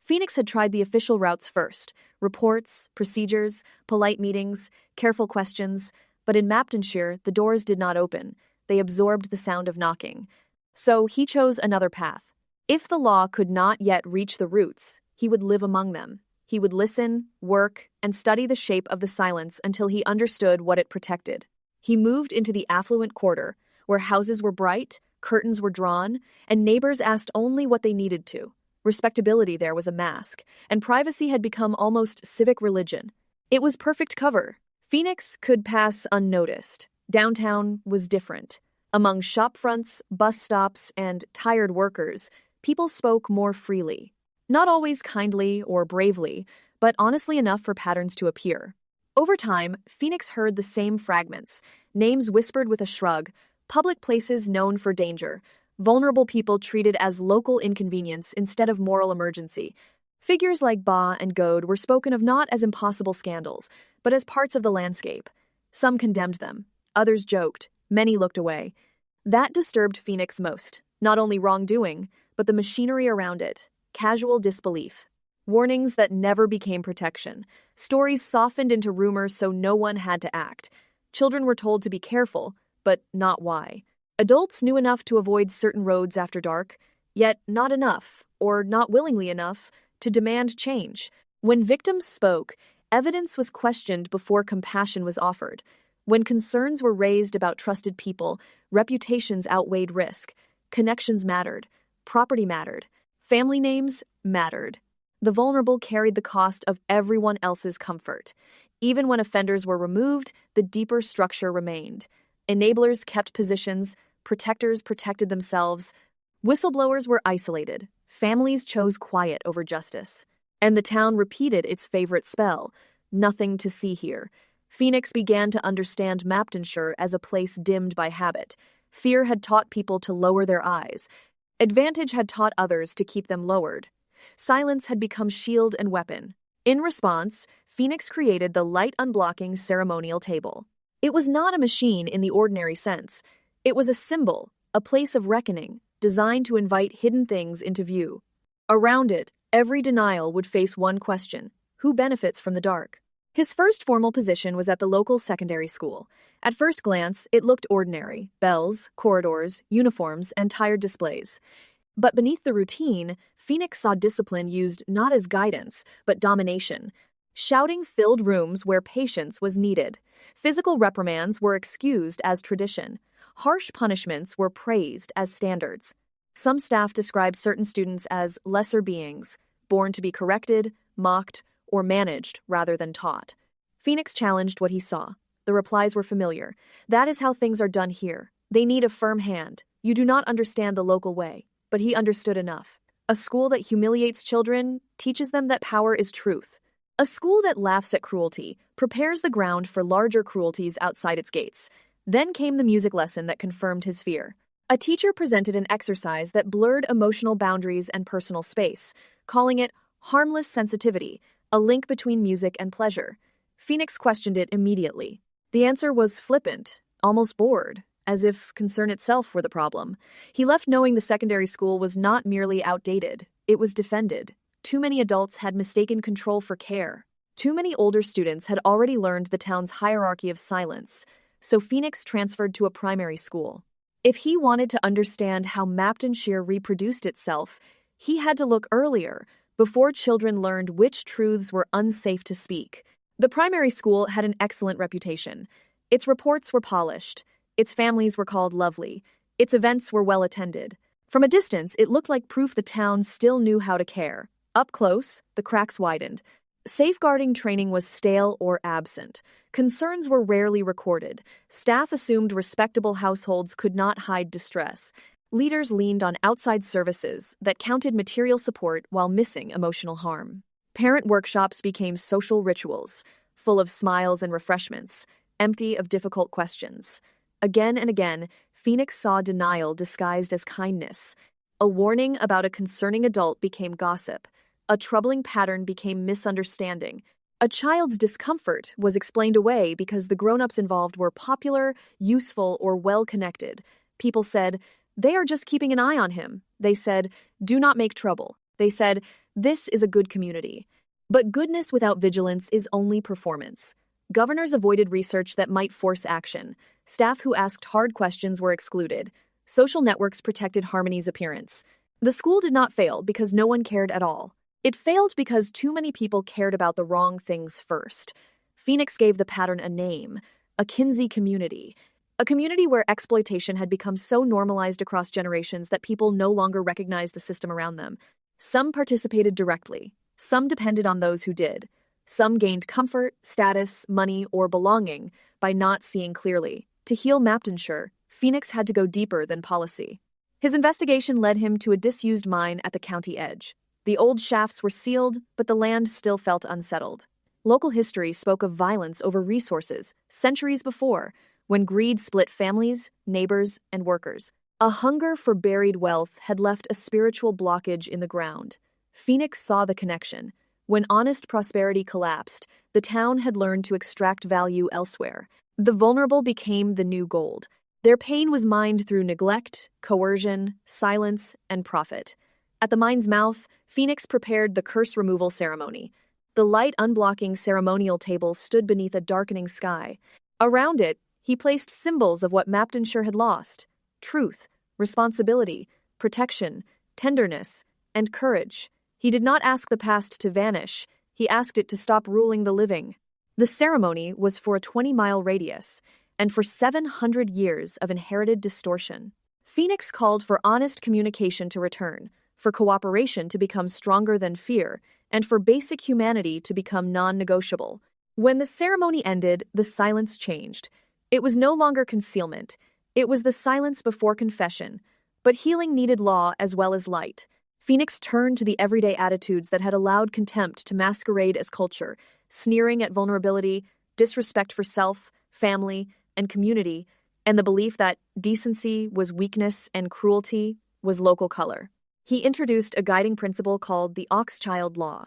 Phoenix had tried the official routes first: reports, procedures, polite meetings, careful questions. But in Maptonshire, the doors did not open. They absorbed the sound of knocking. So he chose another path. If the law could not yet reach the roots, he would live among them. He would listen, work, and study the shape of the silence until he understood what it protected. He moved into the affluent quarter, where houses were bright, curtains were drawn, and neighbors asked only what they needed to. Respectability there was a mask, and privacy had become almost civic religion. It was perfect cover. Phoenix could pass unnoticed. Downtown was different. Among shopfronts, bus stops, and tired workers, people spoke more freely. Not always kindly or bravely, but honestly enough for patterns to appear. Over time, Phoenix heard the same fragments, names whispered with a shrug, public places known for danger, vulnerable people treated as local inconvenience instead of moral emergency. Figures like Ba and Gode were spoken of not as impossible scandals, but as parts of the landscape. Some condemned them, others joked, many looked away. That disturbed Phoenix most, not only wrongdoing, but the machinery around it, casual disbelief. Warnings that never became protection. Stories softened into rumors so no one had to act. Children were told to be careful, but not why. Adults knew enough to avoid certain roads after dark, yet not enough, or not willingly enough, to demand change. When victims spoke, evidence was questioned before compassion was offered. When concerns were raised about trusted people, reputations outweighed risk. Connections mattered. Property mattered. Family names mattered. The vulnerable carried the cost of everyone else's comfort. Even when offenders were removed, the deeper structure remained. Enablers kept positions, protectors protected themselves. Whistleblowers were isolated. Families chose quiet over justice. And the town repeated its favorite spell: nothing to see here. Phoenix began to understand Maptonshire as a place dimmed by habit. Fear had taught people to lower their eyes. Advantage had taught others to keep them lowered. Silence had become shield and weapon. In response, Phoenix created the light unblocking ceremonial table. It was not a machine in the ordinary sense. It was a symbol, a place of reckoning, designed to invite hidden things into view. Around it, every denial would face one question: who benefits from the dark? His first formal position was at the local secondary school. At first glance, it looked ordinary: bells, corridors, uniforms, and tired displays. But beneath the routine, Phoenix saw discipline used not as guidance, but domination. Shouting filled rooms where patience was needed. Physical reprimands were excused as tradition. Harsh punishments were praised as standards. Some staff described certain students as lesser beings, born to be corrected, mocked, or managed rather than taught. Phoenix challenged what he saw. The replies were familiar. That is how things are done here. They need a firm hand. You do not understand the local way. But he understood enough. A school that humiliates children teaches them that power is truth. A school that laughs at cruelty prepares the ground for larger cruelties outside its gates. Then came the music lesson that confirmed his fear. A teacher presented an exercise that blurred emotional boundaries and personal space, calling it harmless sensitivity, a link between music and pleasure. Phoenix questioned it immediately. The answer was flippant, almost bored, as if concern itself were the problem. He left knowing the secondary school was not merely outdated, it was defended. Too many adults had mistaken control for care. Too many older students had already learned the town's hierarchy of silence, so Phoenix transferred to a primary school. If he wanted to understand how Maptonshire reproduced itself, he had to look earlier, before children learned which truths were unsafe to speak. The primary school had an excellent reputation. Its reports were polished. Its families were called lovely. Its events were well attended. From a distance, it looked like proof the town still knew how to care. Up close, the cracks widened. Safeguarding training was stale or absent. Concerns were rarely recorded. Staff assumed respectable households could not hide distress. Leaders leaned on outside services that counted material support while missing emotional harm. Parent workshops became social rituals, full of smiles and refreshments, empty of difficult questions. Again and again, Phoenix saw denial disguised as kindness. A warning about a concerning adult became gossip. A troubling pattern became misunderstanding. A child's discomfort was explained away because the grown-ups involved were popular, useful, or well-connected. People said, "They are just keeping an eye on him." They said, "Do not make trouble." They said, This is a good community. But goodness without vigilance is only performance. Governors avoided research that might force action. Staff who asked hard questions were excluded. Social networks protected Harmony's appearance. The school did not fail because no one cared at all. It failed because too many people cared about the wrong things first. Phoenix gave the pattern a name, a Kinsey community. A community where exploitation had become so normalized across generations that people no longer recognized the system around them. Some participated directly. Some depended on those who did. Some gained comfort, status, money, or belonging by not seeing clearly. To heal Maptonshire, Phoenix had to go deeper than policy. His investigation led him to a disused mine at the county edge. The old shafts were sealed, but the land still felt unsettled. Local history spoke of violence over resources centuries before, when greed split families, neighbors, and workers. A hunger for buried wealth had left a spiritual blockage in the ground. Phoenix saw the connection. When honest prosperity collapsed, the town had learned to extract value elsewhere. The vulnerable became the new gold. Their pain was mined through neglect, coercion, silence, and profit. At the mine's mouth, Phoenix prepared the curse removal ceremony. The light unblocking ceremonial table stood beneath a darkening sky. Around it, he placed symbols of what Maptonshire had lost: truth, responsibility, protection, tenderness, and courage. He did not ask the past to vanish, he asked it to stop ruling the living. The ceremony was for a 20-mile radius, and for 700 years of inherited distortion. Phoenix called for honest communication to return, for cooperation to become stronger than fear, and for basic humanity to become non-negotiable. When the ceremony ended, the silence changed. It was no longer concealment. It was the silence before confession. But healing needed law as well as light. Phoenix turned to the everyday attitudes that had allowed contempt to masquerade as culture, sneering at vulnerability, disrespect for self, family, and community, and the belief that decency was weakness and cruelty was local color. He introduced a guiding principle called the Ox-Child Law.